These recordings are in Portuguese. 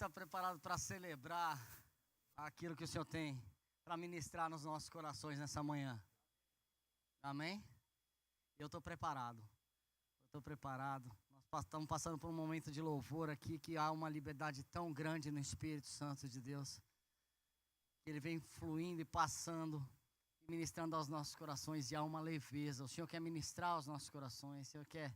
está preparado para celebrar aquilo que o Senhor tem para ministrar nos nossos corações nessa manhã? Amém? Eu estou preparado. Nós estamos passando por um momento de louvor aqui, que há uma liberdade tão grande no Espírito Santo de Deus, que Ele vem fluindo e passando, e ministrando aos nossos corações, e há uma leveza. O Senhor quer ministrar aos nossos corações, o Senhor quer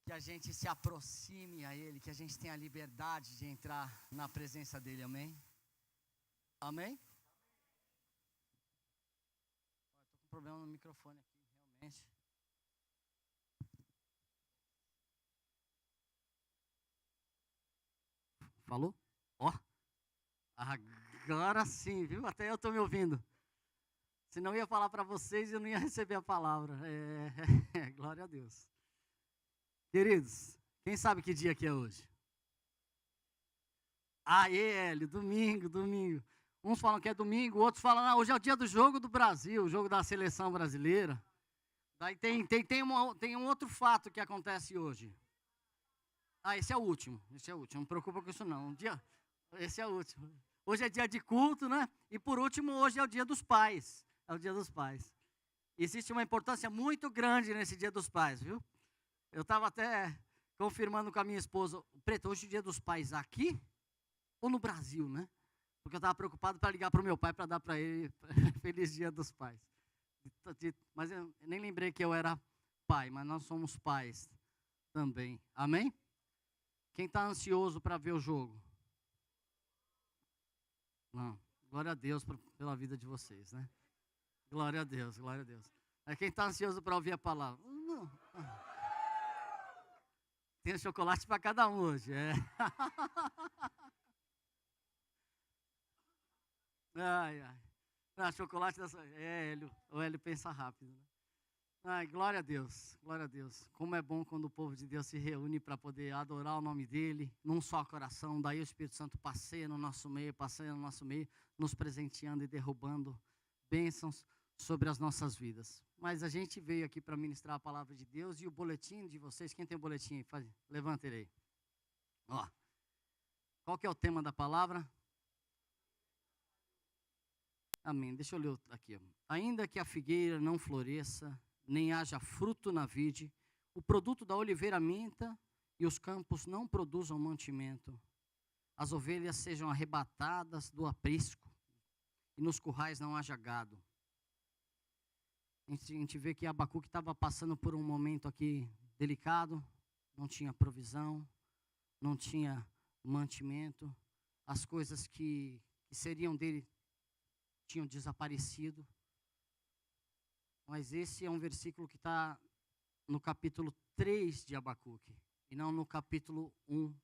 que a gente se aproxime a Ele, que a gente tenha a liberdade de entrar na presença dEle, amém? Amém? Estou com problema no microfone aqui, realmente. Falou? Ó, agora sim, viu? Até eu estou me ouvindo. Senão eu ia falar para vocês e eu não ia receber a palavra. Glória a Deus. Queridos, quem sabe que dia que é hoje? Hélio, domingo. Uns falam que é domingo, outros falam, hoje é o dia do jogo do Brasil, o jogo da seleção brasileira. Daí tem um outro fato que acontece hoje. Esse é o último, não me preocupa com isso não. Esse é o último. Hoje é dia de culto, né? E por último, hoje é o dia dos pais. É o dia dos pais. Existe uma importância muito grande nesse dia dos pais, viu? Eu estava até confirmando com a minha esposa, Preto, hoje é o dia dos pais aqui ou no Brasil, né? Porque eu estava preocupado para ligar para o meu pai para dar para ele feliz dia dos pais. Mas eu nem lembrei que eu era pai, mas nós somos pais também. Amém? Quem está ansioso para ver o jogo? Não. Glória a Deus pela vida de vocês, né? Glória a Deus. Quem está ansioso para ouvir a palavra? Não. Tem chocolate para cada um hoje, Chocolate dessa... o Hélio pensa rápido, né? Glória a Deus. Como é bom quando o povo de Deus se reúne para poder adorar o nome dEle, num só coração. Daí o Espírito Santo passeia no nosso meio, nos presenteando e derrubando bênçãos sobre as nossas vidas. Mas a gente veio aqui para ministrar a palavra de Deus e o boletim de vocês. Quem tem o boletim aí? Levanta ele aí. Qual que é o tema da palavra? Amém. Deixa eu ler aqui. Ainda que a figueira não floresça, nem haja fruto na vide, o produto da oliveira minta e os campos não produzam mantimento. As ovelhas sejam arrebatadas do aprisco e nos currais não haja gado. A gente vê que Abacuque estava passando por um momento aqui delicado, não tinha provisão, não tinha mantimento, as coisas que seriam dele tinham desaparecido. Mas esse é um versículo que está no capítulo 3 de Abacuque, e não no capítulo 1.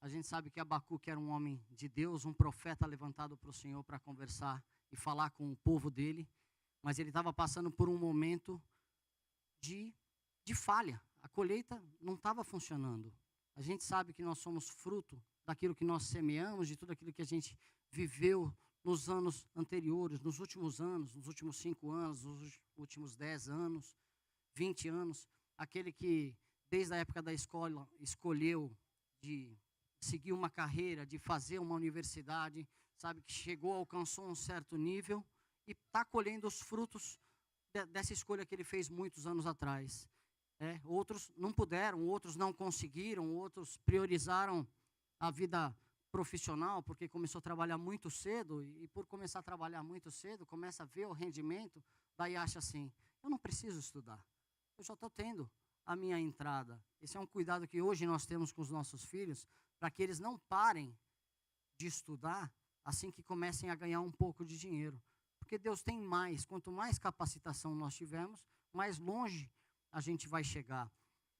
A gente sabe que Abacuque era um homem de Deus, um profeta levantado para o Senhor para conversar e falar com o povo dele, mas ele estava passando por um momento de falha. A colheita não estava funcionando. A gente sabe que nós somos fruto daquilo que nós semeamos, de tudo aquilo que a gente viveu nos anos anteriores, nos últimos anos, nos últimos 5 anos, nos últimos 10 anos, 20 anos. Aquele que, desde a época da escola, escolheu de seguir uma carreira, de fazer uma universidade, sabe, que chegou, alcançou um certo nível e está colhendo os frutos dessa escolha que ele fez muitos anos atrás. Outros não puderam, outros não conseguiram, outros priorizaram a vida profissional, porque começou a trabalhar muito cedo, e por começar a trabalhar muito cedo, começa a ver o rendimento, daí acha assim, eu não preciso estudar, eu já estou tendo a minha entrada. Esse é um cuidado que hoje nós temos com os nossos filhos, para que eles não parem de estudar assim que comecem a ganhar um pouco de dinheiro, porque Deus tem mais, quanto mais capacitação nós tivermos, mais longe a gente vai chegar.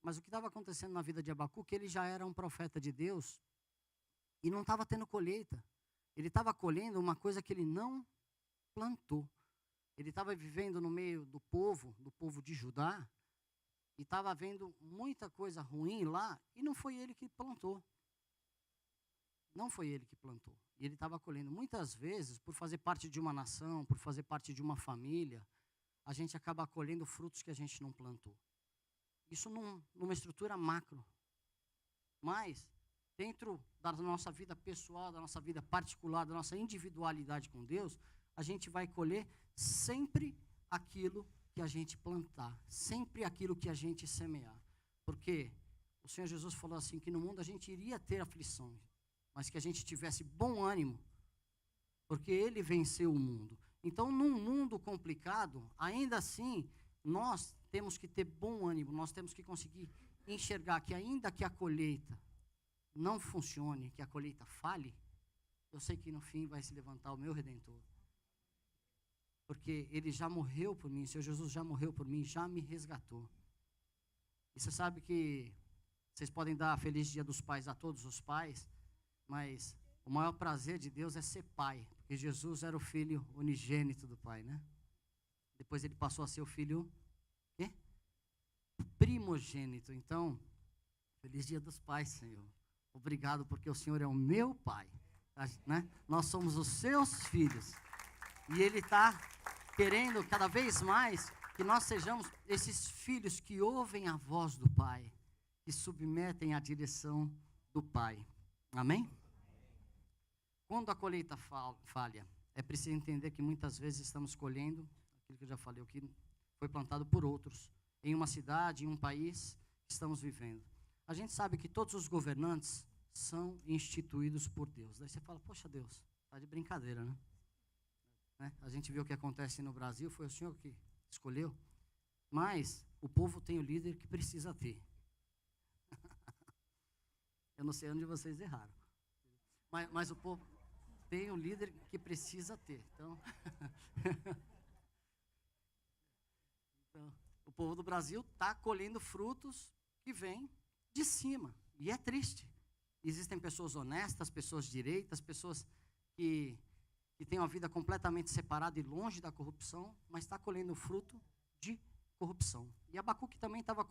Mas o que estava acontecendo na vida de Abacuque, ele já era um profeta de Deus, e não estava tendo colheita. Ele estava colhendo uma coisa que ele não plantou. Ele estava vivendo no meio do povo de Judá, e estava vendo muita coisa ruim lá, e não foi ele que plantou. Não foi ele que plantou. E ele estava colhendo. Muitas vezes, por fazer parte de uma nação, por fazer parte de uma família, a gente acaba colhendo frutos que a gente não plantou. Isso numa estrutura macro. Mas dentro da nossa vida pessoal, da nossa vida particular, da nossa individualidade com Deus, a gente vai colher sempre aquilo que a gente plantar, sempre aquilo que a gente semear. Porque o Senhor Jesus falou assim, que no mundo a gente iria ter aflições, mas que a gente tivesse bom ânimo, porque Ele venceu o mundo. Então, num mundo complicado, ainda assim, nós temos que ter bom ânimo, nós temos que conseguir enxergar que ainda que a colheita não funcione, que a colheita falhe, eu sei que no fim vai se levantar o meu Redentor. Porque Ele já morreu por mim, o Senhor Jesus já morreu por mim, já me resgatou. E você sabe que vocês podem dar Feliz Dia dos Pais a todos os pais, mas o maior prazer de Deus é ser pai, porque Jesus era o filho unigênito do Pai, né? Depois Ele passou a ser o filho, quê? Primogênito. Então, Feliz Dia dos Pais, Senhor. Obrigado, porque o Senhor é o meu Pai, né? Nós somos os seus filhos. E Ele está querendo cada vez mais que nós sejamos esses filhos que ouvem a voz do Pai, que submetem à direção do Pai. Amém? Quando a colheita falha, é preciso entender que muitas vezes estamos colhendo aquilo que eu já falei, o que foi plantado por outros, em uma cidade, em um país que estamos vivendo. A gente sabe que todos os governantes são instituídos por Deus. Daí você fala, poxa Deus, está de brincadeira, né? A gente vê o que acontece no Brasil, foi o Senhor que escolheu, mas o povo tem o líder que precisa ter. Eu não sei onde vocês erraram, mas o povo tem o líder que precisa ter. Então, o povo do Brasil está colhendo frutos que vêm de cima, e é triste. Existem pessoas honestas, pessoas direitas, pessoas que têm uma vida completamente separada e longe da corrupção, mas está colhendo fruto de corrupção. E Abacuque também estava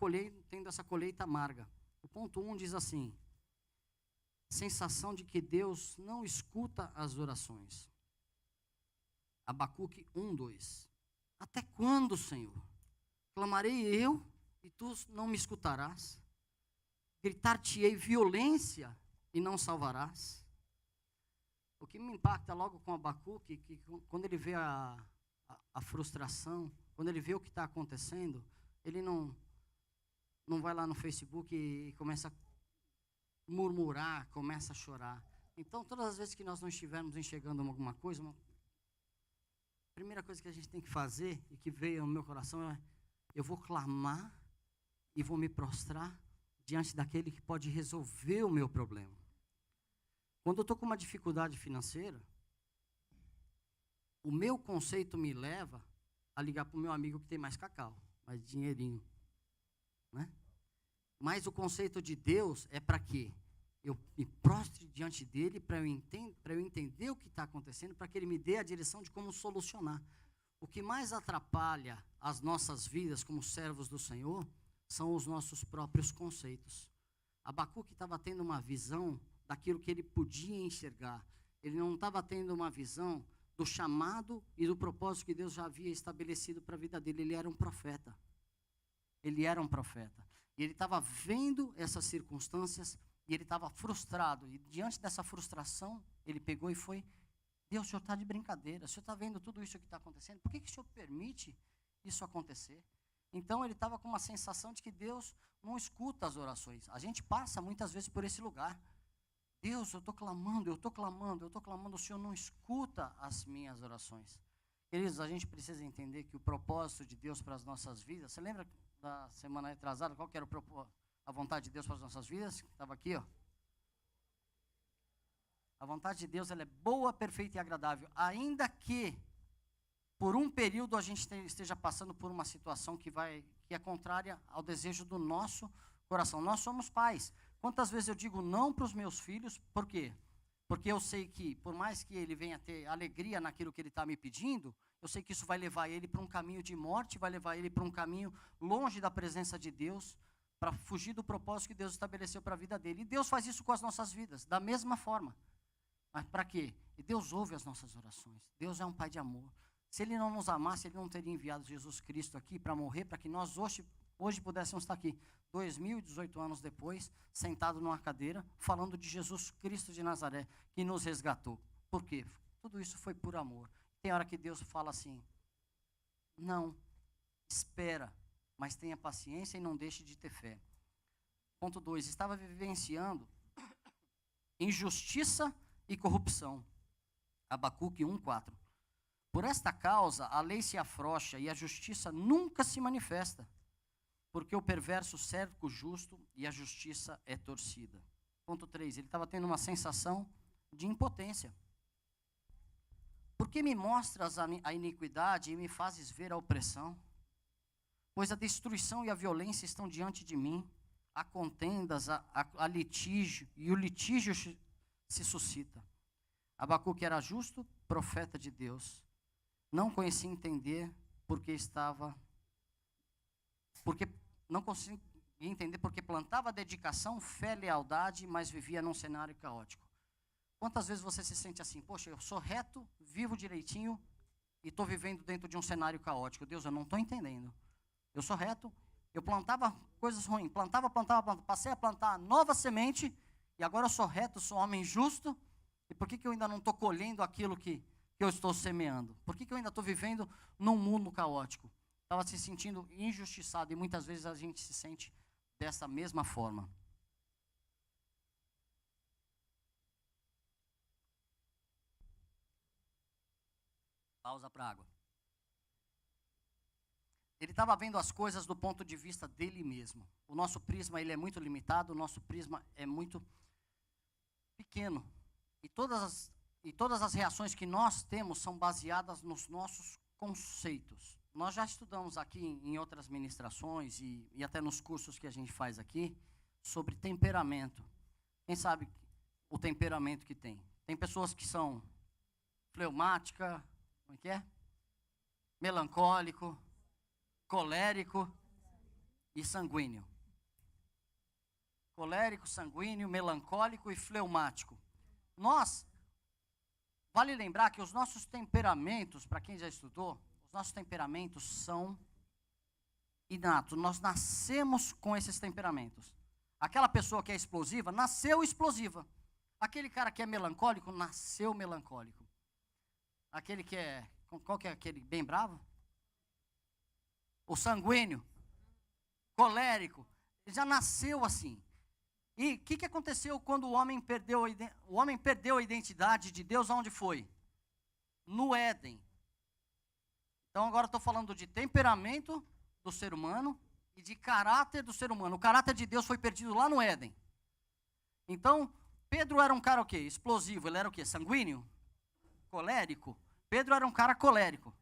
tendo essa colheita amarga. O ponto 1 diz assim, sensação de que Deus não escuta as orações. Abacuque 1:2. Até quando, Senhor? Clamarei eu e tu não me escutarás? Gritar-te-ei violência e não salvarás? O que me impacta logo com Abacuque, que quando ele vê a frustração, quando ele vê o que está acontecendo, ele não vai lá no Facebook e começa a murmurar, começa a chorar. Então, todas as vezes que nós não estivermos enxergando alguma coisa, a primeira coisa que a gente tem que fazer, e que veio no meu coração, é: eu vou clamar e vou me prostrar diante daquele que pode resolver o meu problema. Quando eu estou com uma dificuldade financeira, o meu conceito me leva a ligar para o meu amigo que tem mais cacau, mais dinheirinho, né? Mas o conceito de Deus é para quê? Eu me prostre diante dele para eu entender o que está acontecendo, para que ele me dê a direção de como solucionar. O que mais atrapalha as nossas vidas como servos do Senhor são os nossos próprios conceitos. Abacuque estava tendo uma visão daquilo que ele podia enxergar. Ele não estava tendo uma visão do chamado e do propósito que Deus já havia estabelecido para a vida dele. Ele era um profeta. Ele era um profeta. E ele estava vendo essas circunstâncias e ele estava frustrado. E diante dessa frustração, ele pegou e foi: Deus, o Senhor está de brincadeira. O Senhor está vendo tudo isso que está acontecendo? Por que o Senhor permite isso acontecer? Então ele estava com uma sensação de que Deus não escuta as orações. A gente passa muitas vezes por esse lugar. Deus, eu estou clamando, o Senhor não escuta as minhas orações. Queridos, a gente precisa entender que o propósito de Deus para as nossas vidas, você lembra da semana retrasada, qual que era a vontade de Deus para as nossas vidas? Estava aqui, ó. A vontade de Deus, ela é boa, perfeita e agradável, ainda que por um período a gente esteja passando por uma situação que é contrária ao desejo do nosso coração. Nós somos pais. Quantas vezes eu digo não para os meus filhos? Por quê? Porque eu sei que, por mais que ele venha ter alegria naquilo que ele está me pedindo, eu sei que isso vai levar ele para um caminho de morte, vai levar ele para um caminho longe da presença de Deus, para fugir do propósito que Deus estabeleceu para a vida dele. E Deus faz isso com as nossas vidas, da mesma forma. Mas para quê? E Deus ouve as nossas orações. Deus é um Pai de amor. Se Ele não nos amasse, Ele não teria enviado Jesus Cristo aqui para morrer, para que nós hoje hoje pudéssemos estar aqui, 2018 anos depois, sentado numa cadeira, falando de Jesus Cristo de Nazaré, que nos resgatou. Por quê? Tudo isso foi por amor. Tem hora que Deus fala assim, não, espera, mas tenha paciência e não deixe de ter fé. Ponto 2, estava vivenciando injustiça e corrupção. Abacuque 1:4. Por esta causa, a lei se afrouxa e a justiça nunca se manifesta, porque o perverso cerca o justo e a justiça é torcida. Ponto 3, ele estava tendo uma sensação de impotência. Por que me mostras a iniquidade e me fazes ver a opressão? Pois a destruição e a violência estão diante de mim, há contendas, há litígio, e o litígio se suscita. Abacuque era justo, profeta de Deus. Não conhecia entender porque não conseguia entender porque plantava dedicação, fé, lealdade, mas vivia num cenário caótico. Quantas vezes você se sente assim, poxa, eu sou reto, vivo direitinho e estou vivendo dentro de um cenário caótico. Deus, eu não estou entendendo. Eu sou reto, eu plantava coisas ruins, plantava, passei a plantar nova semente e agora eu sou reto, sou homem justo. E por que eu ainda não estou colhendo aquilo que eu estou semeando? Por que eu ainda estou vivendo num mundo caótico? Estava se sentindo injustiçado e muitas vezes a gente se sente dessa mesma forma. Pausa para água. Ele estava vendo as coisas do ponto de vista dele mesmo. O nosso prisma ele é muito limitado, o nosso prisma é muito pequeno. E todas as reações que nós temos são baseadas nos nossos conceitos. Nós já estudamos aqui em outras ministrações e até nos cursos que a gente faz aqui sobre temperamento. Quem sabe o temperamento que tem? Tem pessoas que são fleumática, como é que é? Melancólico, colérico e sanguíneo. Colérico, sanguíneo, melancólico e fleumático. Vale lembrar que os nossos temperamentos, para quem já estudou, os nossos temperamentos são inatos. Nós nascemos com esses temperamentos. Aquela pessoa que é explosiva, nasceu explosiva. Aquele cara que é melancólico, nasceu melancólico. Aquele que é, qual que é aquele bem bravo? O sanguíneo, colérico, ele já nasceu assim. E o que aconteceu quando o homem perdeu a identidade de Deus? Aonde foi? No Éden. Então agora estou falando de temperamento do ser humano e de caráter do ser humano. O caráter de Deus foi perdido lá no Éden. Então, Pedro era um cara o quê? Explosivo. Ele era o quê? Sanguíneo? Colérico? Pedro era um cara colérico.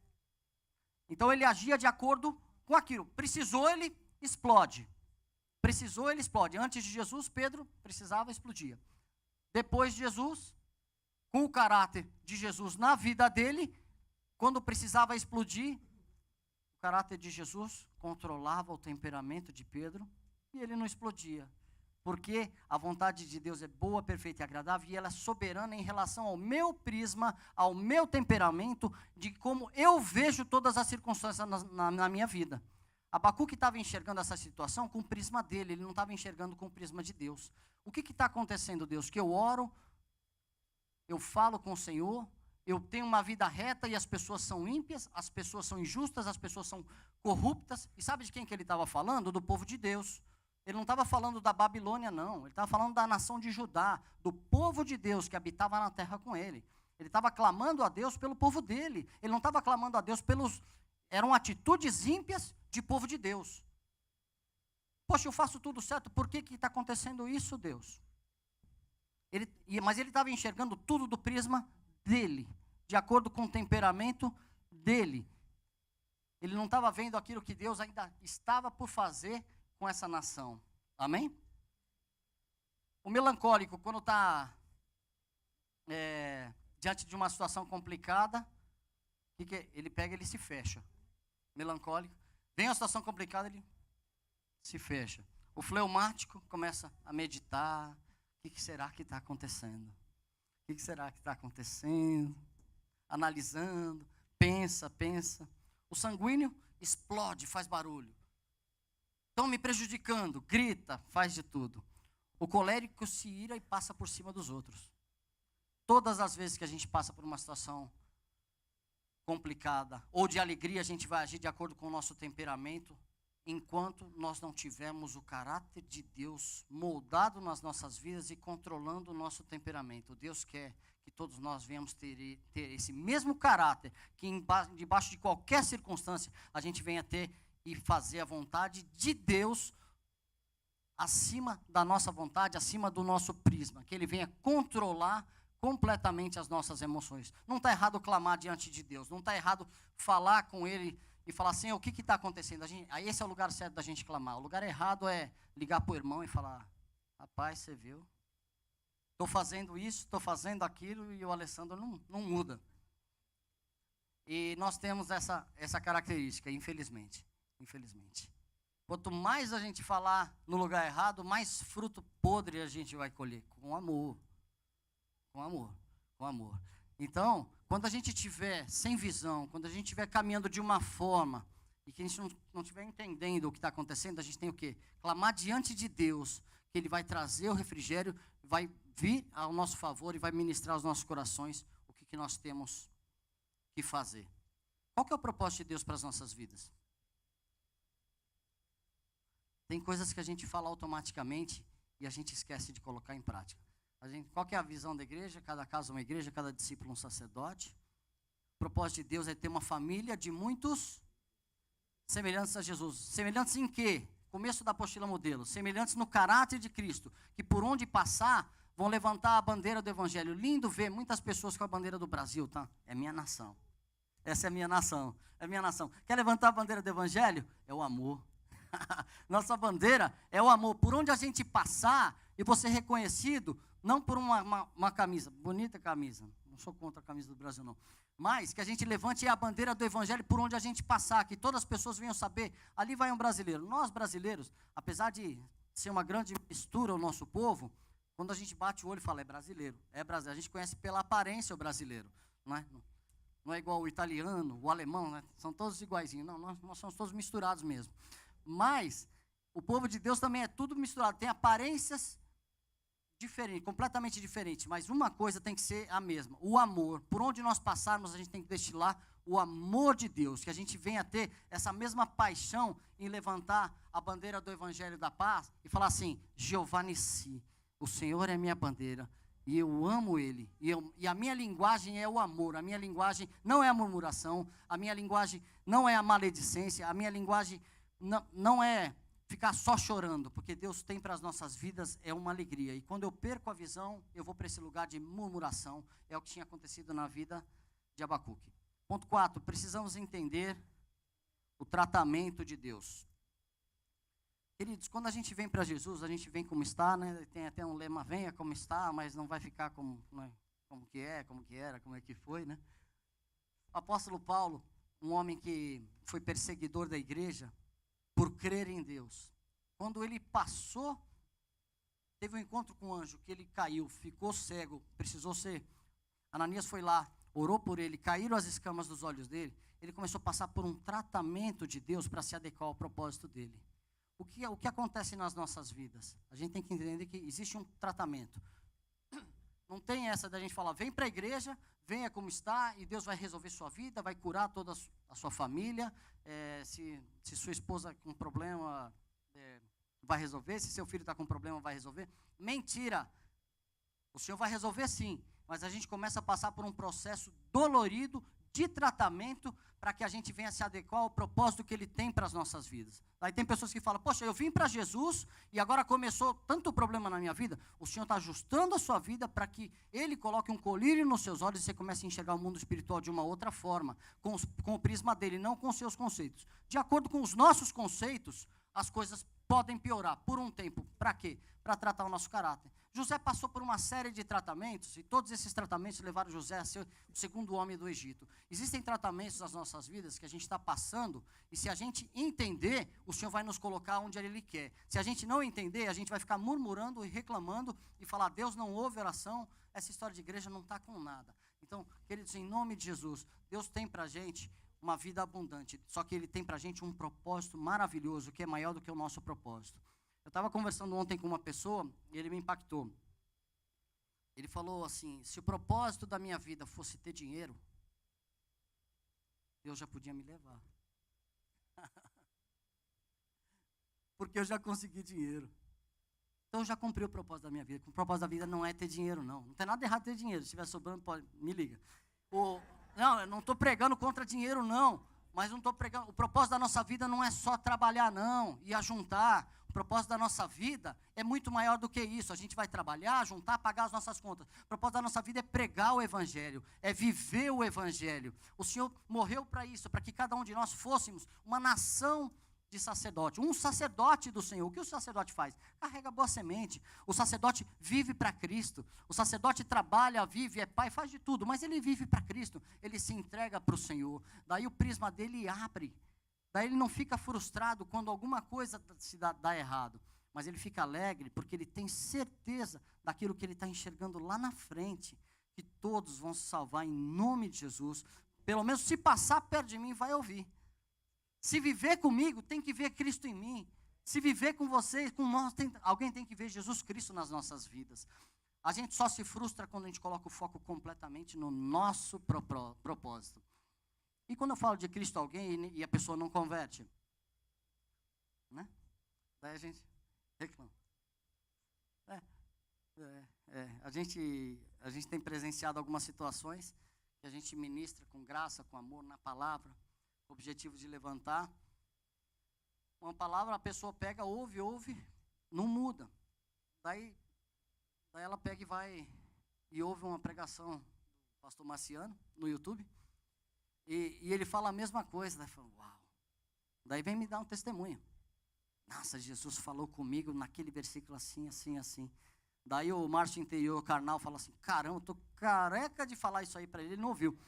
Então ele agia de acordo com aquilo. Precisou, ele explode. Precisou, ele explode. Antes de Jesus, Pedro precisava, explodia. Depois de Jesus, com o caráter de Jesus na vida dele, quando precisava explodir, o caráter de Jesus controlava o temperamento de Pedro e ele não explodia. Porque a vontade de Deus é boa, perfeita e agradável e ela é soberana em relação ao meu prisma, ao meu temperamento, de como eu vejo todas as circunstâncias na minha vida. Abacuque estava enxergando essa situação com o prisma dele, ele não estava enxergando com o prisma de Deus. O que está acontecendo, Deus? Que eu oro, eu falo com o Senhor, eu tenho uma vida reta e as pessoas são ímpias, as pessoas são injustas, as pessoas são corruptas. E sabe de quem que ele estava falando? Do povo de Deus. Ele não estava falando da Babilônia, não. Ele estava falando da nação de Judá, do povo de Deus que habitava na terra com ele. Ele estava clamando a Deus pelo povo dele. Ele não estava clamando a Deus pelos... Eram atitudes ímpias de povo de Deus. Poxa, eu faço tudo certo, por que está acontecendo isso, Deus? Mas ele estava enxergando tudo do prisma dele, de acordo com o temperamento dele. Ele não estava vendo aquilo que Deus ainda estava por fazer com essa nação. Amém? O melancólico, quando está diante de uma situação complicada, ele pega e ele se fecha. Melancólico. Vem uma situação complicada, ele se fecha. O fleumático começa a meditar. O que será que está acontecendo? O que será que está acontecendo? Analisando, pensa. O sanguíneo explode, faz barulho. estão me prejudicando, grita, faz de tudo. O colérico se ira e passa por cima dos outros. Todas as vezes que a gente passa por uma situação complicada, ou de alegria, a gente vai agir de acordo com o nosso temperamento, enquanto nós não tivermos o caráter de Deus moldado nas nossas vidas e controlando o nosso temperamento. Deus quer que todos nós venhamos ter esse mesmo caráter, que debaixo de qualquer circunstância, a gente venha ter e fazer a vontade de Deus acima da nossa vontade, acima do nosso prisma, que Ele venha controlar completamente as nossas emoções. Não está errado clamar diante de Deus, não está errado falar com Ele e falar assim, o que está acontecendo? Esse é o lugar certo da gente clamar. O lugar errado é ligar para o irmão e falar, rapaz, você viu? Estou fazendo isso, estou fazendo aquilo, e o Alessandro não muda. E nós temos essa característica, infelizmente. Quanto mais a gente falar no lugar errado, mais fruto podre a gente vai colher, com amor. Então, quando a gente estiver sem visão, quando a gente estiver caminhando de uma forma, e que a gente não estiver entendendo o que está acontecendo, a gente tem o quê? Clamar diante de Deus, que Ele vai trazer o refrigério, vai vir ao nosso favor e vai ministrar aos nossos corações o que nós temos que fazer. Qual que é o propósito de Deus para as nossas vidas? Tem coisas que a gente fala automaticamente e a gente esquece de colocar em prática. Qual que é a visão da igreja? Cada casa uma igreja, cada discípulo um sacerdote. O propósito de Deus é ter uma família de muitos semelhantes a Jesus. Semelhantes em quê? Começo da apostila modelo. Semelhantes no caráter de Cristo, que por onde passar vão levantar a bandeira do Evangelho. Lindo ver muitas pessoas com a bandeira do Brasil, tá? É minha nação. Essa é minha nação. É minha nação. Quer levantar a bandeira do Evangelho? É o amor. Nossa bandeira é o amor. Por onde a gente passar e você reconhecido, não por uma camisa, bonita camisa, não sou contra a camisa do Brasil não, mas que a gente levante a bandeira do Evangelho por onde a gente passar, que todas as pessoas venham saber, ali vai um brasileiro. Nós brasileiros, apesar de ser uma grande mistura o nosso povo, quando a gente bate o olho e fala, é brasileiro, a gente conhece pela aparência o brasileiro, não é igual o italiano, o alemão, né? São todos iguaizinhos, não, nós somos todos misturados mesmo. Mas o povo de Deus também é tudo misturado, tem aparências diferentes, completamente diferentes, mas uma coisa tem que ser a mesma, o amor. Por onde nós passarmos, a gente tem que destilar o amor de Deus, que a gente venha ter essa mesma paixão em levantar a bandeira do Evangelho da Paz e falar assim, Jeová Nissi, o Senhor é minha bandeira, e eu amo Ele, e a minha linguagem é o amor, a minha linguagem não é a murmuração, a minha linguagem não é a maledicência, a minha linguagem não é ficar só chorando, porque Deus tem para as nossas vidas é uma alegria. E quando eu perco a visão, eu vou para esse lugar de murmuração. É o que tinha acontecido na vida de Abacuque. Ponto 4, precisamos entender o tratamento de Deus. Queridos, quando a gente vem para Jesus, a gente vem como está, né? Tem até um lema, venha como está, mas não vai ficar como que é, como que era, como é que foi, né? O apóstolo Paulo, um homem que foi perseguidor da igreja, por crer em Deus. Quando ele passou, teve um encontro com um anjo, que ele caiu, ficou cego, precisou ser. Ananias foi lá, orou por ele, caíram as escamas dos olhos dele, ele começou a passar por um tratamento de Deus para se adequar ao propósito dele. O que acontece nas nossas vidas? A gente tem que entender que existe um tratamento. Não tem essa da gente falar, vem para a igreja, venha como está, e Deus vai resolver sua vida, vai curar toda a sua família. Se sua esposa com problema, vai resolver. Se seu filho está com problema, vai resolver. Mentira! O Senhor vai resolver sim, mas a gente começa a passar por um processo dolorido de tratamento para que a gente venha se adequar ao propósito que Ele tem para as nossas vidas. Aí tem pessoas que falam, poxa, eu vim para Jesus e agora começou tanto problema na minha vida. O Senhor está ajustando a sua vida para que Ele coloque um colírio nos seus olhos e você comece a enxergar o mundo espiritual de uma outra forma, com o prisma dele, não com os seus conceitos. De acordo com os nossos conceitos, as coisas podem piorar por um tempo. Para quê? Para tratar o nosso caráter. José passou por uma série de tratamentos, e todos esses tratamentos levaram José a ser o segundo homem do Egito. Existem tratamentos nas nossas vidas que a gente está passando, e se a gente entender, o Senhor vai nos colocar onde Ele quer. Se a gente não entender, a gente vai ficar murmurando e reclamando, e falar, Deus não ouve oração, essa história de igreja não está com nada. Então, queridos, em nome de Jesus, Deus tem para a gente uma vida abundante. Só que Ele tem para a gente um propósito maravilhoso, que é maior do que o nosso propósito. Eu estava conversando ontem com uma pessoa e ele me impactou. Ele falou assim, se o propósito da minha vida fosse ter dinheiro, Deus já podia me levar. Porque eu já consegui dinheiro. Então eu já cumpri o propósito da minha vida. O propósito da vida não é ter dinheiro, não. Não tem nada errado ter dinheiro. Se estiver sobrando, me liga. Não, eu não estou pregando contra dinheiro, não. Mas não estou pregando. O propósito da nossa vida não é só trabalhar, não. E ajuntar. O propósito da nossa vida é muito maior do que isso. A gente vai trabalhar, juntar, pagar as nossas contas. O propósito da nossa vida é pregar o Evangelho, é viver o Evangelho. O Senhor morreu para isso, para que cada um de nós fôssemos uma nação de sacerdote, um sacerdote do Senhor. O que o sacerdote faz? Carrega boa semente. O sacerdote vive para Cristo. O sacerdote trabalha, vive, é pai, faz de tudo, mas ele vive para Cristo. Ele se entrega para o Senhor. Daí o prisma dele abre. Daí ele não fica frustrado quando alguma coisa se dá errado, mas ele fica alegre porque ele tem certeza daquilo que ele está enxergando lá na frente, que todos vão se salvar em nome de Jesus. Pelo menos se passar perto de mim, vai ouvir. Se viver comigo, tem que ver Cristo em mim. Se viver com vocês, com nós, alguém tem que ver Jesus Cristo nas nossas vidas. A gente só se frustra quando a gente coloca o foco completamente no nosso propósito. E quando eu falo de Cristo a alguém e a pessoa não converte, né? Daí a gente reclama. A gente tem presenciado algumas situações que a gente ministra com graça, com amor na palavra, o objetivo de levantar. Uma palavra a pessoa pega, ouve, não muda. Daí ela pega e vai e ouve uma pregação do pastor Marciano no YouTube. E ele fala a mesma coisa, daí fala, uau. Daí vem me dar um testemunho. Nossa, Jesus falou comigo naquele versículo assim, assim, assim. Daí o Márcio interior carnal fala assim, caramba, eu estou careca de falar isso aí para ele não ouviu.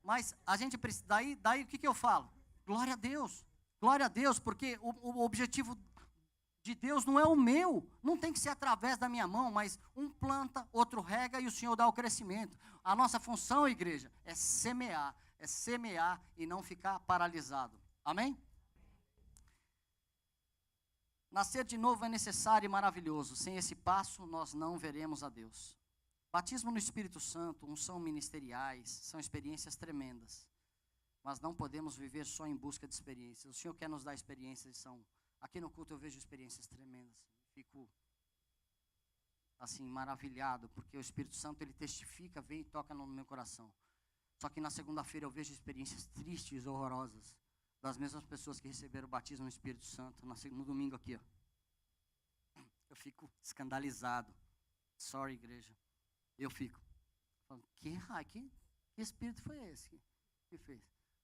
Mas a gente precisa, daí o que eu falo? Glória a Deus, porque o objetivo de Deus não é o meu, não tem que ser através da minha mão, mas um planta, outro rega e o Senhor dá o crescimento. A nossa função, igreja, é semear e não ficar paralisado. Amém? Nascer de novo é necessário e maravilhoso. Sem esse passo, nós não veremos a Deus. Batismo no Espírito Santo, unção ministeriais, são experiências tremendas. Mas não podemos viver só em busca de experiências. O Senhor quer nos dar experiências, aqui no culto eu vejo experiências tremendas. Fico assim, maravilhado, porque o Espírito Santo, ele testifica, vem e toca no meu coração. Só que na segunda-feira eu vejo experiências tristes, horrorosas, das mesmas pessoas que receberam o batismo no Espírito Santo, no domingo aqui, ó. Eu fico escandalizado. Sorry, igreja. Eu fico falando, que espírito foi esse que fez?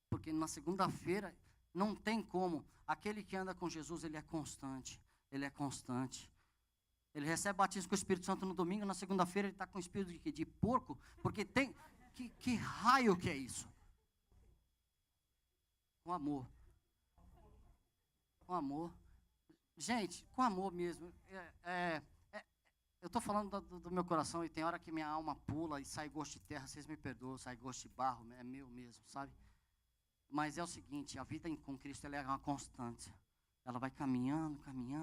Porque na segunda-feira não tem como. Aquele que anda com Jesus, ele é constante. Ele é constante. Ele recebe batismo com o Espírito Santo no domingo, na segunda-feira ele está com o espírito de porco, porque tem... Que raio que é isso? Com amor. Com amor. Gente, com amor mesmo. Eu estou falando do meu coração e tem hora que minha alma pula e sai gosto de terra, vocês me perdoam, sai gosto de barro, é meu mesmo, sabe? Mas é o seguinte, a vida com Cristo ela é uma constante. Ela vai caminhando,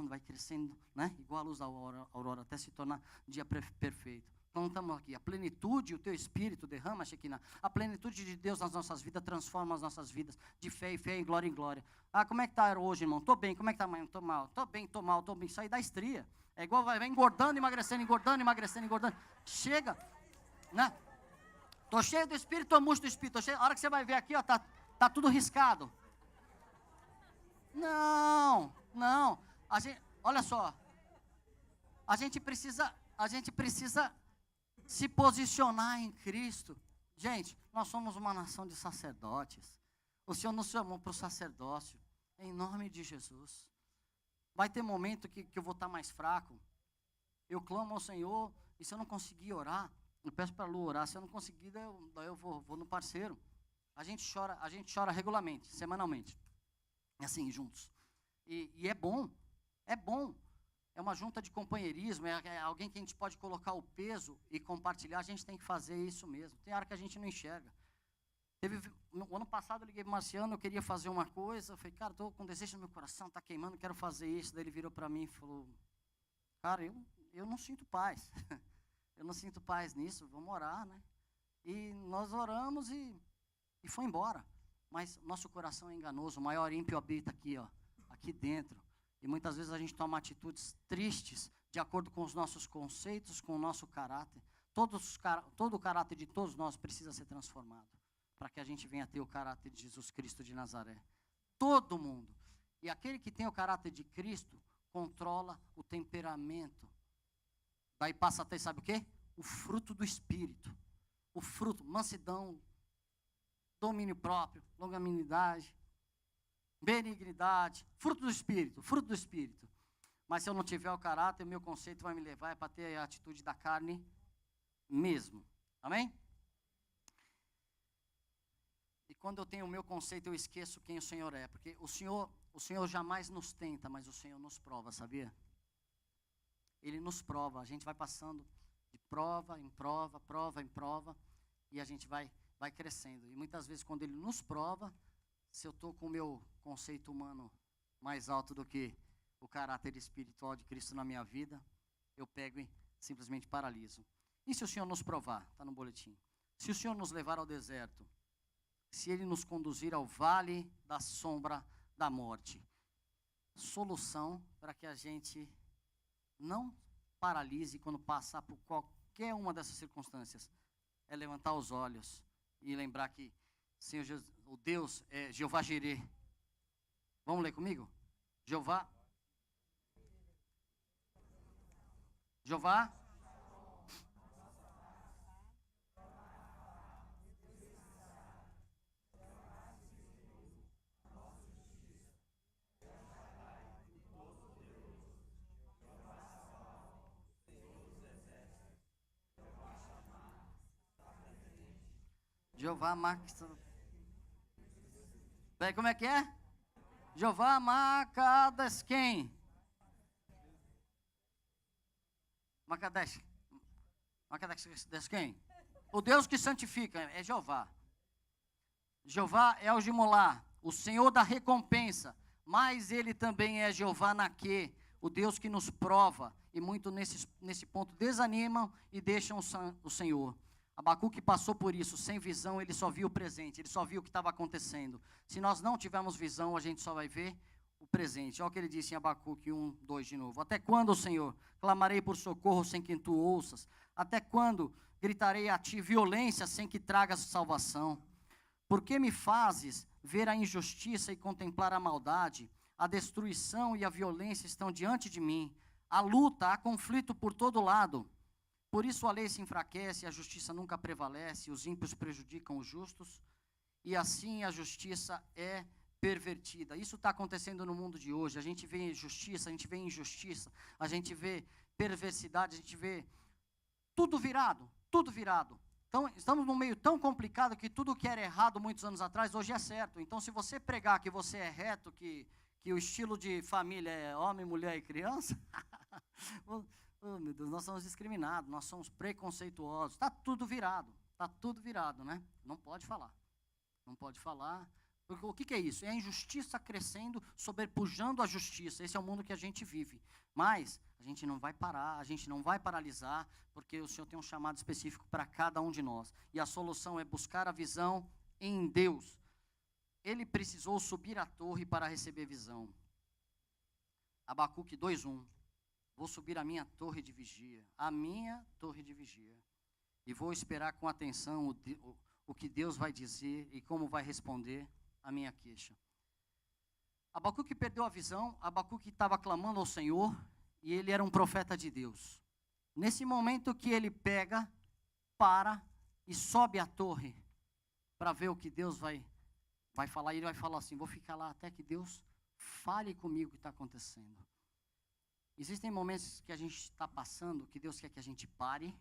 vai crescendo, né? Igual a luz da aurora, até se tornar dia perfeito. Então estamos aqui, a plenitude, o teu Espírito derrama, Shekinah. A plenitude de Deus nas nossas vidas transforma as nossas vidas de fé em fé, em glória. Ah, como é que está hoje, irmão? Estou bem, como é que está amanhã? Estou mal, estou bem, estou mal, estou bem. Isso aí dá estria. É igual, vai engordando, emagrecendo. Chega, né? Estou cheio do Espírito, estou murcho do Espírito. A hora que você vai ver aqui, ó, tá tudo riscado. Não. Olha só. A gente precisa se posicionar em Cristo. Gente, nós somos uma nação de sacerdotes. O Senhor nos chamou para o sacerdócio. Em nome de Jesus. Vai ter momento que eu vou estar mais fraco. Eu clamo ao Senhor. E se eu não conseguir orar, eu peço para a Lu orar. Se eu não conseguir, daí eu vou no parceiro. A gente chora regularmente, semanalmente. Assim, juntos. E é bom. É uma junta de companheirismo, é alguém que a gente pode colocar o peso e compartilhar, a gente tem que fazer isso mesmo. Tem hora que a gente não enxerga. No ano passado eu liguei para o Marciano, eu queria fazer uma coisa, eu falei, cara, estou com desejo no meu coração, está queimando, quero fazer isso. Daí ele virou para mim e falou, cara, eu não sinto paz, eu não sinto paz nisso, vamos orar, né? E nós oramos e foi embora. Mas nosso coração é enganoso, o maior ímpio habita aqui, ó, aqui dentro. E muitas vezes a gente toma atitudes tristes, de acordo com os nossos conceitos, com o nosso caráter. Todo o caráter de todos nós precisa ser transformado, para que a gente venha ter o caráter de Jesus Cristo de Nazaré. Todo mundo. E aquele que tem o caráter de Cristo, controla o temperamento. Daí passa a ter, sabe o quê? O fruto do Espírito. O fruto, mansidão, domínio próprio, longanimidade, benignidade, fruto do Espírito, fruto do Espírito. Mas se eu não tiver o caráter, o meu conceito vai me levar para ter a atitude da carne mesmo. Amém? E quando eu tenho o meu conceito, eu esqueço quem o Senhor é. Porque o Senhor jamais nos tenta, mas o Senhor nos prova, sabia? Ele nos prova. A gente vai passando de prova em prova, prova em prova, e a gente vai crescendo. E muitas vezes, quando Ele nos prova, se eu estou com o meu conceito humano mais alto do que o caráter espiritual de Cristo na minha vida, eu pego e simplesmente paraliso. E se o Senhor nos provar? Está no boletim. Se o Senhor nos levar ao deserto, se Ele nos conduzir ao vale da sombra da morte, solução para que a gente não paralise quando passar por qualquer uma dessas circunstâncias é levantar os olhos e lembrar que Senhor Jesus, o Deus é Jeová Jireh. Vamos ler comigo? Jeová. Jeová Max. Peraí, como é que é? Jeová Macadesquem. Macadesquem. O Deus que santifica é Jeová. Jeová é o Gimolá, o Senhor da recompensa. Mas Ele também é Jeová Naquê, o Deus que nos prova. E muito nesse ponto desanimam e deixam o Senhor. Abacuque passou por isso, sem visão, ele só viu o presente, ele só viu o que estava acontecendo. Se nós não tivermos visão, a gente só vai ver o presente. Olha o que ele disse em Abacuque 1, 2 de novo. Até quando, Senhor, clamarei por socorro sem que tu ouças? Até quando gritarei a ti violência sem que tragas salvação? Por que me fazes ver a injustiça e contemplar a maldade? A destruição e a violência estão diante de mim. A luta, há conflito por todo lado. Por isso a lei se enfraquece, a justiça nunca prevalece, os ímpios prejudicam os justos, e assim a justiça é pervertida. Isso está acontecendo no mundo de hoje. A gente vê justiça, a gente vê injustiça, a gente vê perversidade, a gente vê tudo virado, tudo virado. Então, estamos num meio tão complicado que tudo que era errado muitos anos atrás, hoje é certo. Então, se você pregar que você é reto, que o estilo de família é homem, mulher e criança... Oh, meu Deus, nós somos discriminados, nós somos preconceituosos, está tudo virado, né? Não pode falar, porque o que é isso? É a injustiça crescendo, sobrepujando a justiça, esse é o mundo que a gente vive, mas a gente não vai parar, a gente não vai paralisar, porque o Senhor tem um chamado específico para cada um de nós, e a solução é buscar a visão em Deus. Ele precisou subir a torre para receber visão. Abacuque 2:1. Vou subir a minha torre de vigia, e vou esperar com atenção o que Deus vai dizer e como vai responder a minha queixa. Abacuque perdeu a visão, Abacuque estava clamando ao Senhor, e ele era um profeta de Deus. Nesse momento que ele para e sobe a torre, para ver o que Deus vai falar, e ele vai falar assim, vou ficar lá até que Deus fale comigo o que está acontecendo. Existem momentos que a gente está passando, que Deus quer que a gente pare,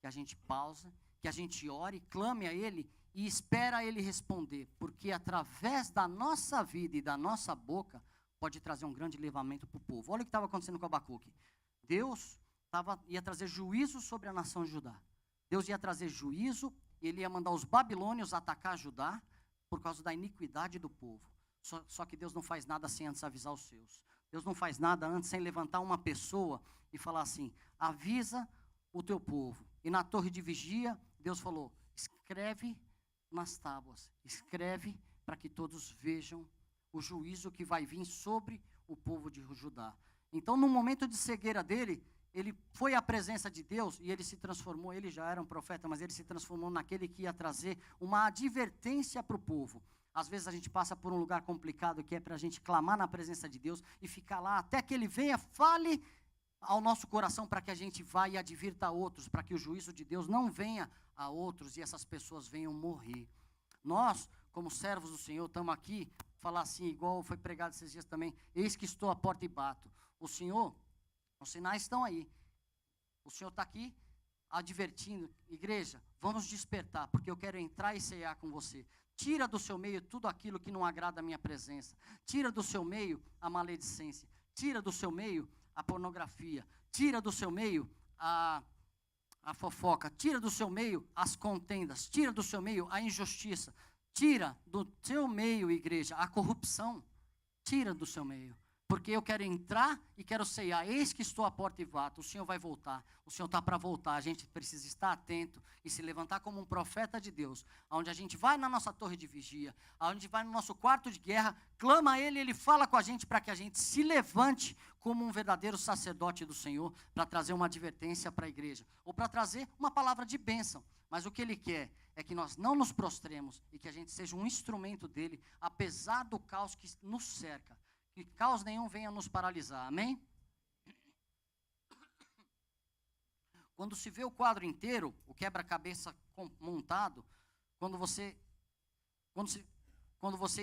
que a gente pause, que a gente ore, clame a Ele e espera Ele responder, porque através da nossa vida e da nossa boca, pode trazer um grande levamento para o povo. Olha o que estava acontecendo com Abacuque. Deus ia trazer juízo sobre a nação de Judá. Deus ia trazer juízo e ele ia mandar os babilônios atacar Judá por causa da iniquidade do povo. Só que Deus não faz nada sem antes avisar os seus. Deus não faz nada antes sem levantar uma pessoa e falar assim: avisa o teu povo. E na torre de vigia, Deus falou: escreve nas tábuas, escreve para que todos vejam o juízo que vai vir sobre o povo de Judá. Então, no momento de cegueira dele, ele foi à presença de Deus e ele se transformou. Ele já era um profeta, mas ele se transformou naquele que ia trazer uma advertência para o povo. Às vezes a gente passa por um lugar complicado que é para a gente clamar na presença de Deus e ficar lá até que ele venha, fale ao nosso coração para que a gente vá e advirta a outros, para que o juízo de Deus não venha a outros e essas pessoas venham morrer. Nós, como servos do Senhor, estamos aqui, falar assim, igual foi pregado esses dias também: eis que estou à porta e bato. O Senhor, os sinais estão aí. O Senhor está aqui advertindo: igreja, vamos despertar, porque eu quero entrar e cear com você. Tira do seu meio tudo aquilo que não agrada a minha presença. Tira do seu meio a maledicência. Tira do seu meio a pornografia. Tira do seu meio a fofoca. Tira do seu meio as contendas. Tira do seu meio a injustiça. Tira do seu meio, igreja, a corrupção. Tira do seu meio. Porque eu quero entrar e quero ceiar. Eis que estou à porta e bato. O Senhor vai voltar. O Senhor está para voltar. A gente precisa estar atento e se levantar como um profeta de Deus. Onde a gente vai na nossa torre de vigia, onde vai no nosso quarto de guerra, clama a Ele, Ele fala com a gente para que a gente se levante como um verdadeiro sacerdote do Senhor, para trazer uma advertência para a igreja, ou para trazer uma palavra de bênção. Mas o que Ele quer é que nós não nos prostremos e que a gente seja um instrumento dEle, apesar do caos que nos cerca. Que caos nenhum venha nos paralisar, amém? Quando se vê o quadro inteiro, o quebra-cabeça montado, quando você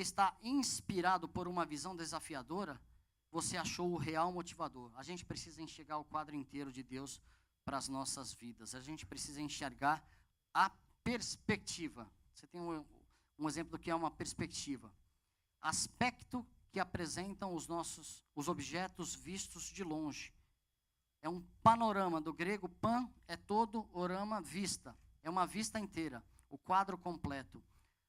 está inspirado por uma visão desafiadora, você achou o real motivador. A gente precisa enxergar o quadro inteiro de Deus para as nossas vidas. A gente precisa enxergar a perspectiva. Você tem um exemplo do que é uma perspectiva. Aspecto que apresentam os objetos vistos de longe. É um panorama, do grego pan é todo, orama, vista. É uma vista inteira, o quadro completo.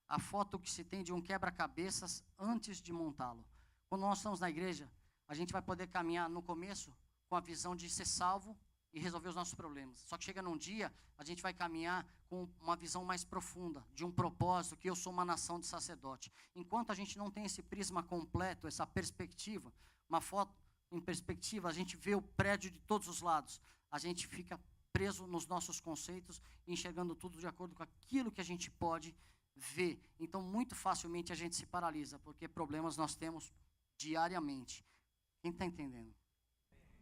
A foto que se tem de um quebra-cabeças antes de montá-lo. Quando nós estamos na igreja, a gente vai poder caminhar no começo com a visão de ser salvo e resolver os nossos problemas. Só que chega num dia, a gente vai caminhar com uma visão mais profunda, de um propósito, que eu sou uma nação de sacerdote. Enquanto a gente não tem esse prisma completo, essa perspectiva, uma foto em perspectiva, a gente vê o prédio de todos os lados. A gente fica preso nos nossos conceitos, enxergando tudo de acordo com aquilo que a gente pode ver. Então, muito facilmente a gente se paralisa, porque problemas nós temos diariamente. Quem está entendendo?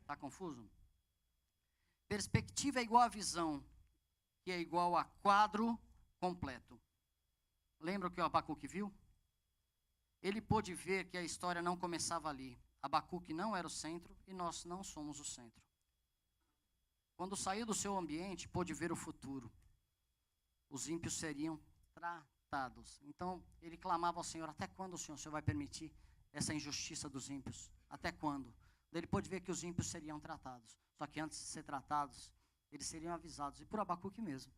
Está confuso? Perspectiva é igual a visão, que é igual a quadro completo. Lembra o que o Abacuque viu? Ele pôde ver que a história não começava ali. Abacuque não era o centro e nós não somos o centro. Quando saiu do seu ambiente, pôde ver o futuro. Os ímpios seriam tratados. Então, ele clamava ao Senhor: até quando o Senhor vai permitir essa injustiça dos ímpios? Até quando? Ele pôde ver que os ímpios seriam tratados. Só que antes de ser tratados, eles seriam avisados. E por Abacuque mesmo.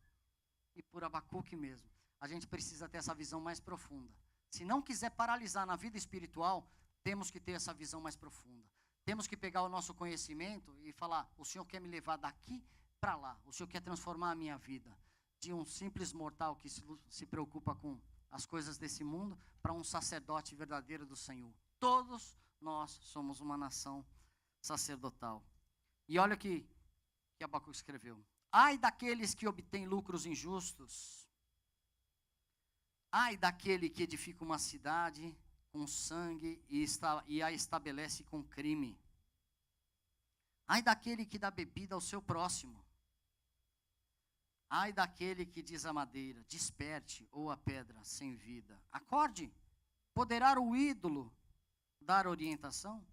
A gente precisa ter essa visão mais profunda. Se não quiser paralisar na vida espiritual, temos que ter essa visão mais profunda. Temos que pegar o nosso conhecimento e falar: o Senhor quer me levar daqui para lá. O Senhor quer transformar a minha vida. De um simples mortal que se preocupa com as coisas desse mundo, para um sacerdote verdadeiro do Senhor. Todos nós somos uma nação sacerdotal. E olha o que Abacuque escreveu: ai daqueles que obtêm lucros injustos, ai daquele que edifica uma cidade com sangue e a estabelece com crime. Ai daquele que dá bebida ao seu próximo. Ai daquele que diz à madeira: desperte, ou à pedra sem vida: acorde. Poderá o ídolo dar orientação?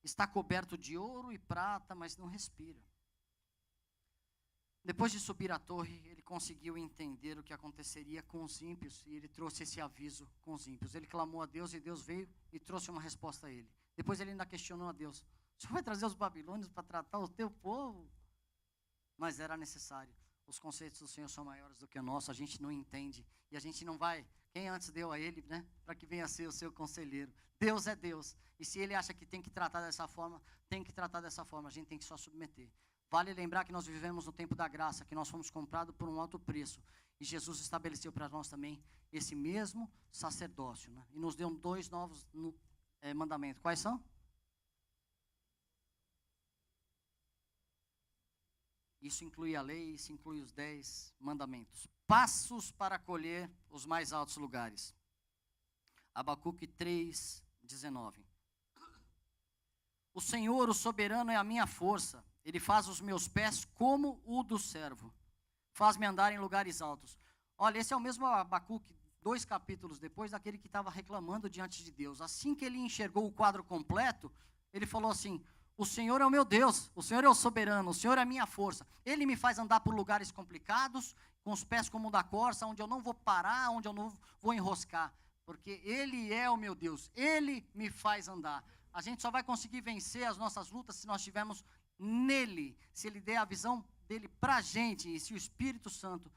Está coberto de ouro e prata, mas não respira. Depois de subir a torre, ele conseguiu entender o que aconteceria com os ímpios, e ele trouxe esse aviso com os ímpios. Ele clamou a Deus, e Deus veio e trouxe uma resposta a ele. Depois ele ainda questionou a Deus: o Senhor vai trazer os babilônios para tratar o teu povo? Mas era necessário. os conceitos do Senhor são maiores do que o nosso, a gente não entende. E a gente não vai, quem antes deu a Ele, né? Para que venha a ser o seu conselheiro. Deus é Deus. E se Ele acha que tem que tratar dessa forma, tem que tratar dessa forma. A gente tem que só submeter. Vale lembrar que nós vivemos no tempo da graça, que nós fomos comprados por um alto preço. E Jesus estabeleceu para nós também esse mesmo sacerdócio, né? E nos deu 2 novos mandamentos. Quais são? Isso inclui a lei, isso inclui os 10 mandamentos. Passos para colher os mais altos lugares. Abacuque 3:19. O Senhor, o soberano, é a minha força. Ele faz os meus pés como o do servo. Faz-me andar em lugares altos. Olha, esse é o mesmo Abacuque, 2 capítulos depois, daquele que estava reclamando diante de Deus. Assim que ele enxergou o quadro completo, ele falou assim: o Senhor é o meu Deus, o Senhor é o soberano, o Senhor é a minha força. Ele me faz andar por lugares complicados, com os pés como o da corça, onde eu não vou parar, onde eu não vou enroscar. Porque Ele é o meu Deus, Ele me faz andar. A gente só vai conseguir vencer as nossas lutas se nós estivermos nele, se Ele der a visão dele para a gente, e se o Espírito Santo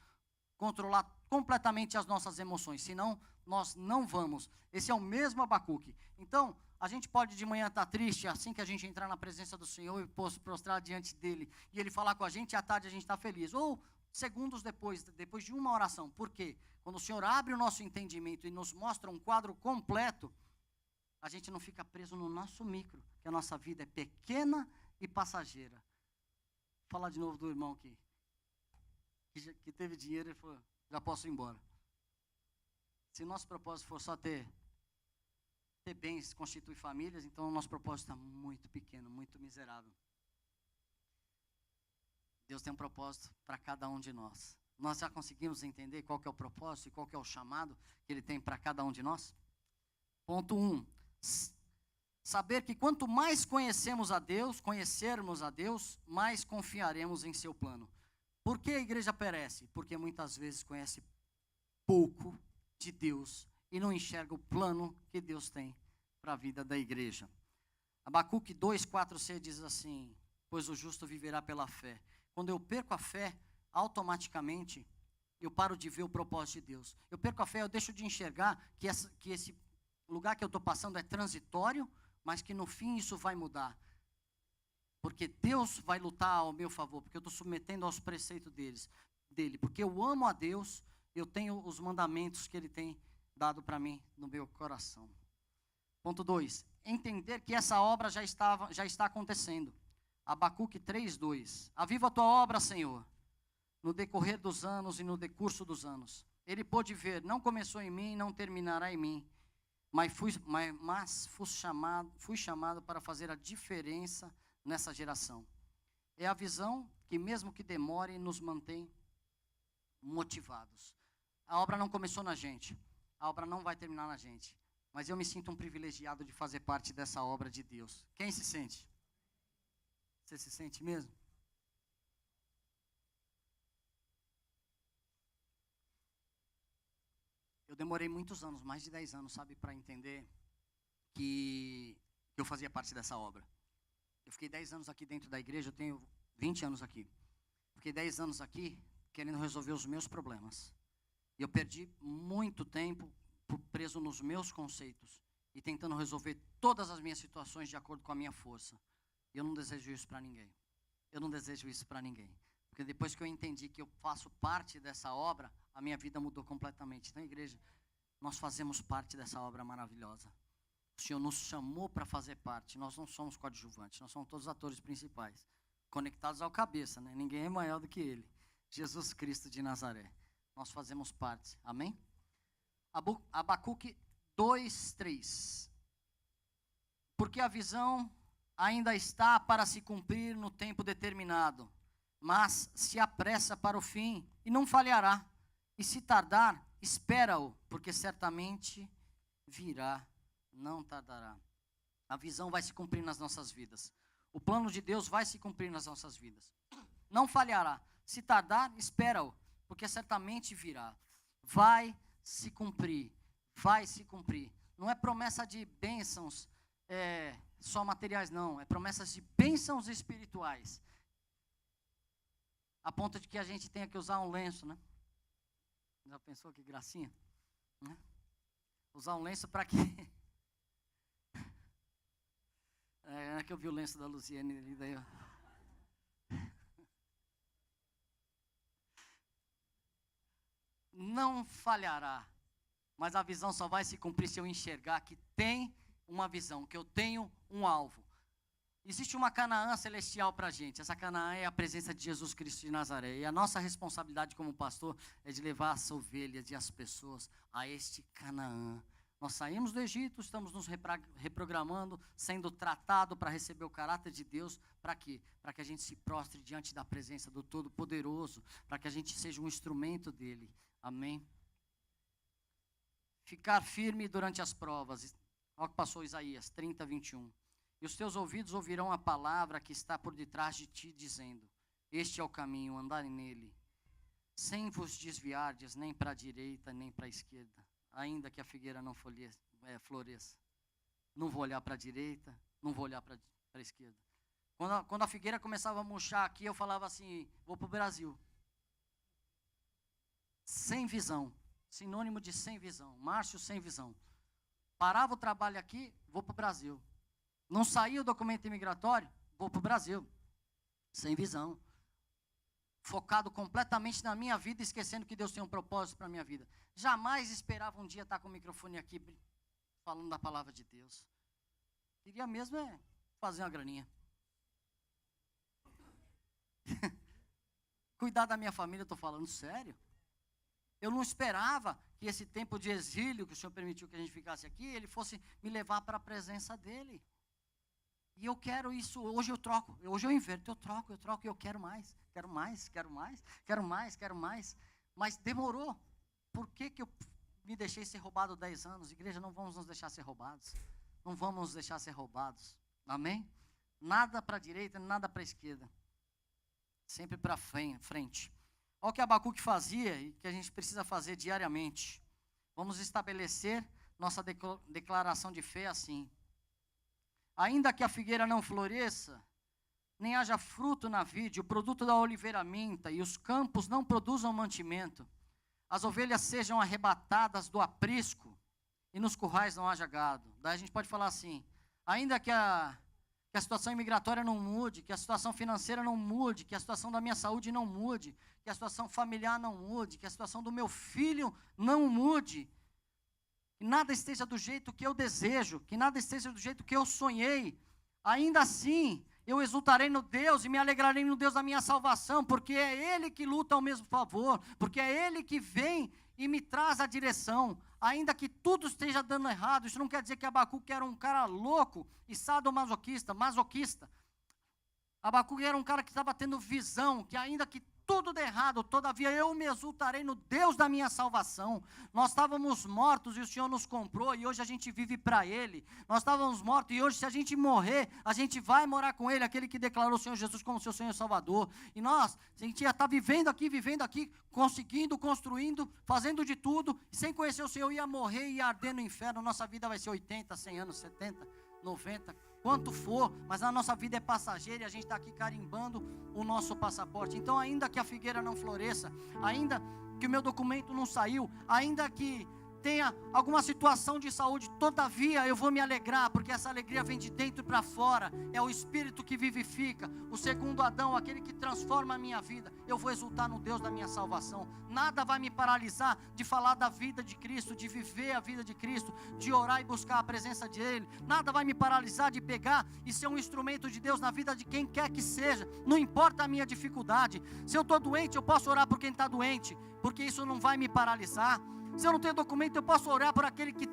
controlar completamente as nossas emoções, senão nós não vamos. Esse é o mesmo Abacuque. Então, a gente pode de manhã estar triste, assim que a gente entrar na presença do Senhor e prostrar diante dele, e ele falar com a gente, e à tarde a gente está feliz. Ou segundos depois de uma oração. Por quê? Quando o Senhor abre o nosso entendimento e nos mostra um quadro completo, a gente não fica preso no nosso micro, que a nossa vida é pequena e passageira. Vou falar de novo do irmão que teve dinheiro e falou: já posso ir embora. Se o nosso propósito for só ter bens, constituir famílias, então o nosso propósito está muito pequeno, muito miserável. Deus tem um propósito para cada um de nós. Nós já conseguimos entender qual que é o propósito e qual que é o chamado que Ele tem para cada um de nós? Ponto 1. Saber que quanto mais conhecermos a Deus, mais confiaremos em seu plano. Por que a igreja perece? Porque muitas vezes conhece pouco de Deus e não enxerga o plano que Deus tem para a vida da igreja. Abacuque 2:4c diz assim: pois o justo viverá pela fé. Quando eu perco a fé, automaticamente eu paro de ver o propósito de Deus. Eu perco a fé, eu deixo de enxergar que esse lugar que eu estou passando é transitório, mas que no fim isso vai mudar. Porque Deus vai lutar ao meu favor, porque eu estou submetendo aos preceitos dele. Porque eu amo a Deus, eu tenho os mandamentos que Ele tem dado para mim no meu coração. Ponto 2. Entender que essa obra já está acontecendo. Abacuque 3:2. Aviva a tua obra, Senhor, no decorrer dos anos e no decurso dos anos. Ele pôde ver, não começou em mim, não terminará em mim. Mas fui chamado para fazer a diferença nessa geração. É a visão que, mesmo que demore, nos mantém motivados. A obra não começou na gente, a obra não vai terminar na gente, mas eu me sinto um privilegiado de fazer parte dessa obra de Deus. Quem se sente? Você se sente mesmo? Eu demorei muitos anos, mais de 10 anos, sabe, para entender que eu fazia parte dessa obra. Eu fiquei 10 anos aqui dentro da igreja, eu tenho 20 anos aqui. Fiquei 10 anos aqui querendo resolver os meus problemas. E eu perdi muito tempo preso nos meus conceitos e tentando resolver todas as minhas situações de acordo com a minha força. E eu não desejo isso para ninguém. Eu não desejo isso para ninguém. Porque depois que eu entendi que eu faço parte dessa obra, a minha vida mudou completamente. Então, igreja, nós fazemos parte dessa obra maravilhosa. O Senhor nos chamou para fazer parte. Nós não somos coadjuvantes, nós somos todos atores principais. Conectados ao cabeça, né? Ninguém é maior do que Ele. Jesus Cristo de Nazaré. Nós fazemos parte. Amém? Abacuque 2:3. Porque a visão ainda está para se cumprir no tempo determinado, mas se apressa para o fim e não falhará. E se tardar, espera-o, porque certamente virá, não tardará. A visão vai se cumprir nas nossas vidas. O plano de Deus vai se cumprir nas nossas vidas. Não falhará. Se tardar, espera-o, porque certamente virá. Vai se cumprir. Vai se cumprir. Não é promessa de bênçãos só materiais, não. É promessas de bênçãos espirituais. a ponto de que a gente tenha que usar um lenço, né? Já pensou que gracinha? Né? Usar um lenço para quê? É que eu vi o lenço da Luciene ali, daí eu... Não falhará, mas a visão só vai se cumprir se eu enxergar que tem uma visão, que eu tenho um alvo. Existe uma Canaã celestial para a gente. Essa Canaã é a presença de Jesus Cristo de Nazaré. E a nossa responsabilidade como pastor é de levar as ovelhas e as pessoas a este Canaã. Nós saímos do Egito, estamos nos reprogramando, sendo tratado para receber o caráter de Deus. Para quê? Para que a gente se prostre diante da presença do Todo-Poderoso, para que a gente seja um instrumento dele. Amém? Ficar firme durante as provas. Olha o que passou Isaías 30, 21. E os teus ouvidos ouvirão a palavra que está por detrás de ti, dizendo: este é o caminho, andarem nele, sem vos desviardes nem para a direita, nem para a esquerda, ainda que a figueira não floresça. Não vou olhar para a direita, não vou olhar para a esquerda. Quando a figueira começava a murchar aqui, eu falava assim: vou para o Brasil. Sem visão, sinônimo de sem visão, Márcio sem visão. Parava o trabalho aqui, vou para o Brasil. Não saía o documento imigratório, vou para o Brasil. Sem visão. Focado completamente na minha vida, esquecendo que Deus tem um propósito para a minha vida. Jamais esperava um dia estar com o microfone aqui, falando da palavra de Deus. Queria mesmo fazer uma graninha. Cuidar da minha família, eu estou falando sério. Eu não esperava que esse tempo de exílio, que o Senhor permitiu que a gente ficasse aqui, Ele fosse me levar para a presença dEle. E eu quero isso, hoje eu troco, hoje eu inverto, eu troco, e eu quero mais. Mas demorou. Por que eu me deixei ser roubado 10 anos? Igreja, não vamos nos deixar ser roubados. Não vamos nos deixar ser roubados. Amém? Nada para a direita, nada para a esquerda. Sempre para frente. Olha o que Abacuque fazia e que a gente precisa fazer diariamente. Vamos estabelecer nossa declaração de fé assim. Ainda que a figueira não floresça, nem haja fruto na vide, o produto da oliveira minta, e os campos não produzam mantimento, as ovelhas sejam arrebatadas do aprisco, e nos currais não haja gado. Daí a gente pode falar assim: ainda que a situação imigratória não mude, que a situação financeira não mude, que a situação da minha saúde não mude, que a situação familiar não mude, que a situação do meu filho não mude, que nada esteja do jeito que eu desejo, que nada esteja do jeito que eu sonhei, ainda assim eu exultarei no Deus e me alegrarei no Deus da minha salvação, porque é Ele que luta ao mesmo favor, porque é Ele que vem e me traz a direção, ainda que tudo esteja dando errado. Isso não quer dizer que Abacuque era um cara louco e masoquista. Abacuque era um cara que estava tendo visão, que ainda que tudo dê errado, todavia eu me exultarei no Deus da minha salvação. Nós estávamos mortos e o Senhor nos comprou e hoje a gente vive para Ele. Nós estávamos mortos e hoje, se a gente morrer, a gente vai morar com Ele, aquele que declarou o Senhor Jesus como seu Senhor e Salvador. E nós, a gente ia estar vivendo aqui, conseguindo, construindo, fazendo de tudo, e sem conhecer o Senhor ia morrer e ia arder no inferno. Nossa vida vai ser 80, 100 anos, 70, 90, quanto for, mas a nossa vida é passageira e a gente está aqui carimbando o nosso passaporte. Então, ainda que a figueira não floresça, ainda que o meu documento não saiu, ainda que tenha alguma situação de saúde, todavia eu vou me alegrar, porque essa alegria vem de dentro para fora, é o Espírito que vivifica, o segundo Adão, aquele que transforma a minha vida. Eu vou exultar no Deus da minha salvação. Nada vai me paralisar de falar da vida de Cristo, de viver a vida de Cristo, de orar e buscar a presença dEle. Nada vai me paralisar de pegar e ser um instrumento de Deus na vida de quem quer que seja, não importa a minha dificuldade. Se eu estou doente, eu posso orar por quem está doente, porque isso não vai me paralisar. Se eu não tenho documento, eu posso orar por aquele que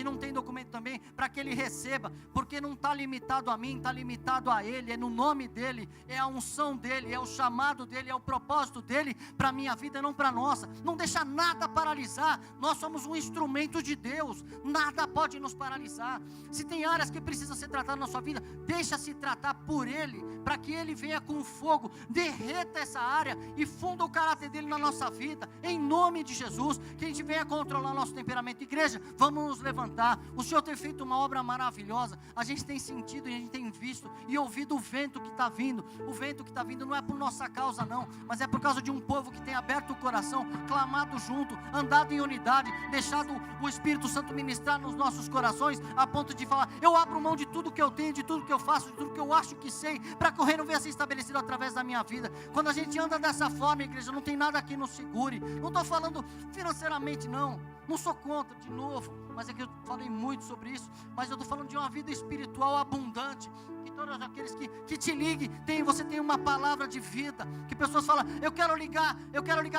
não tem documento também, para que ele receba, porque não está limitado a mim, está limitado a Ele, é no nome dEle, é a unção dEle, é o chamado dEle, é o propósito dEle para a minha vida, não para a nossa. Não deixa nada paralisar, nós somos um instrumento de Deus, nada pode nos paralisar. Se tem áreas que precisam ser tratadas na sua vida, deixa-se tratar por Ele, para que Ele venha com fogo, derreta essa área e funda o caráter dEle na nossa vida, em nome de Jesus. Que a gente mente venha controlar nosso temperamento. Igreja, vamos nos levantar. O Senhor tem feito uma obra maravilhosa. A gente tem sentido e a gente tem visto e ouvido o vento que está vindo. O vento que está vindo não é por nossa causa não, mas é por causa de um povo que tem aberto o coração, clamado junto, andado em unidade, deixado o Espírito Santo ministrar nos nossos corações, a ponto de falar: eu abro mão de tudo que eu tenho, de tudo que eu faço, de tudo que eu acho que sei, para que o reino venha ser estabelecido através da minha vida. Quando a gente anda dessa forma, igreja, não tem nada que nos segure. Não estou falando financeiramente não sou contra, de novo, mas é que eu falei muito sobre isso, mas eu estou falando de uma vida espiritual abundante, que todos aqueles que te liguem, você tem uma palavra de vida, que pessoas falam: eu quero ligar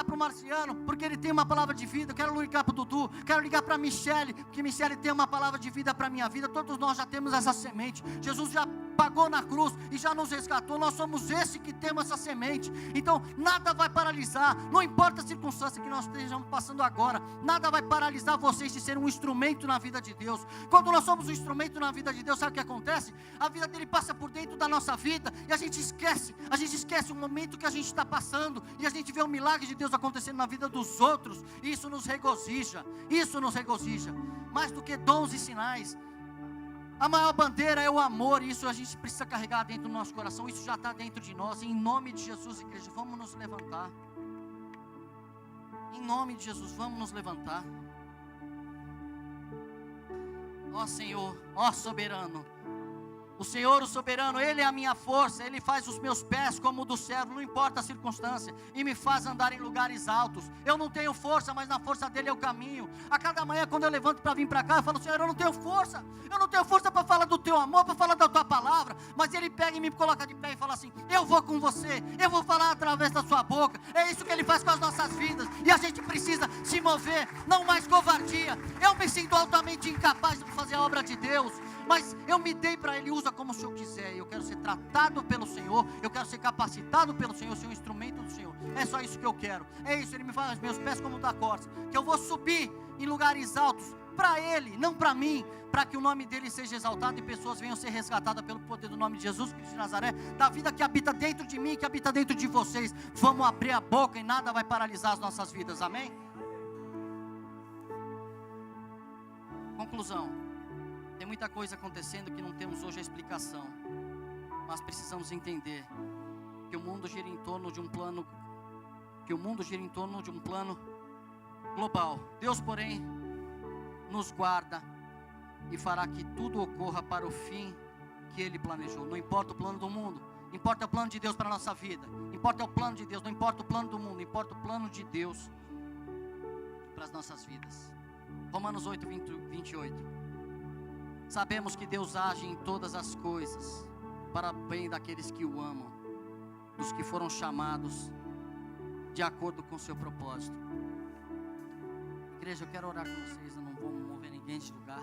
para o Marciano, porque ele tem uma palavra de vida. Eu quero ligar para o Dudu, quero ligar para a Michele, porque Michele tem uma palavra de vida para a minha vida. Todos nós já temos essa semente, Jesus já pagou na cruz e já nos resgatou. Nós somos esse que temos essa semente. Então nada vai paralisar, não importa a circunstância que nós estejamos passando agora, nada vai paralisar vocês de ser um instrumento na vida de Deus. Quando nós somos um instrumento na vida de Deus, sabe o que acontece? A vida dele passa por dentro da nossa vida e a gente esquece o momento que a gente está passando, e a gente vê o milagre de Deus acontecendo na vida dos outros, e isso nos regozija, mais do que dons e sinais. A maior bandeira é o amor, e isso a gente precisa carregar dentro do nosso coração. Isso já está dentro de nós. Em nome de Jesus, igreja, vamos nos levantar. Em nome de Jesus, vamos nos levantar. Ó Senhor, ó soberano, o Senhor, o soberano, Ele é a minha força. Ele faz os meus pés como o do servo, não importa a circunstância, e me faz andar em lugares altos. Eu não tenho força, mas na força dele eu caminho. A cada manhã, quando eu levanto para vir para cá, eu falo: Senhor, eu não tenho força para falar do teu amor, para falar da tua palavra, mas Ele pega e me coloca de pé e fala assim: eu vou com você, eu vou falar através da sua boca. É isso que Ele faz com as nossas vidas, e a gente precisa se mover, não mais covardia. Eu me sinto altamente incapaz de fazer a obra de Deus, mas eu me dei para Ele. Usa como o Senhor quiser. Eu quero ser tratado pelo Senhor, eu quero ser capacitado pelo Senhor, ser um instrumento do Senhor. É só isso que eu quero, é isso. Ele me faz os meus pés como da corça, que eu vou subir em lugares altos para Ele, não para mim, para que o nome dEle seja exaltado e pessoas venham ser resgatadas pelo poder do nome de Jesus Cristo de Nazaré, da vida que habita dentro de mim, que habita dentro de vocês. Vamos abrir a boca e nada vai paralisar as nossas vidas, amém? Conclusão: tem muita coisa acontecendo que não temos hoje a explicação, mas precisamos entender que o mundo gira em torno de um plano, global. Deus, porém, nos guarda e fará que tudo ocorra para o fim que Ele planejou. Não importa o plano do mundo, importa o plano de Deus para a nossa vida. Importa o plano de Deus, não importa o plano do mundo, importa o plano de Deus para as nossas vidas. Romanos 8, 28. Sabemos que Deus age em todas as coisas para o bem daqueles que o amam, dos que foram chamados de acordo com o seu propósito. Igreja, eu quero orar com vocês. Eu não vou mover ninguém de lugar.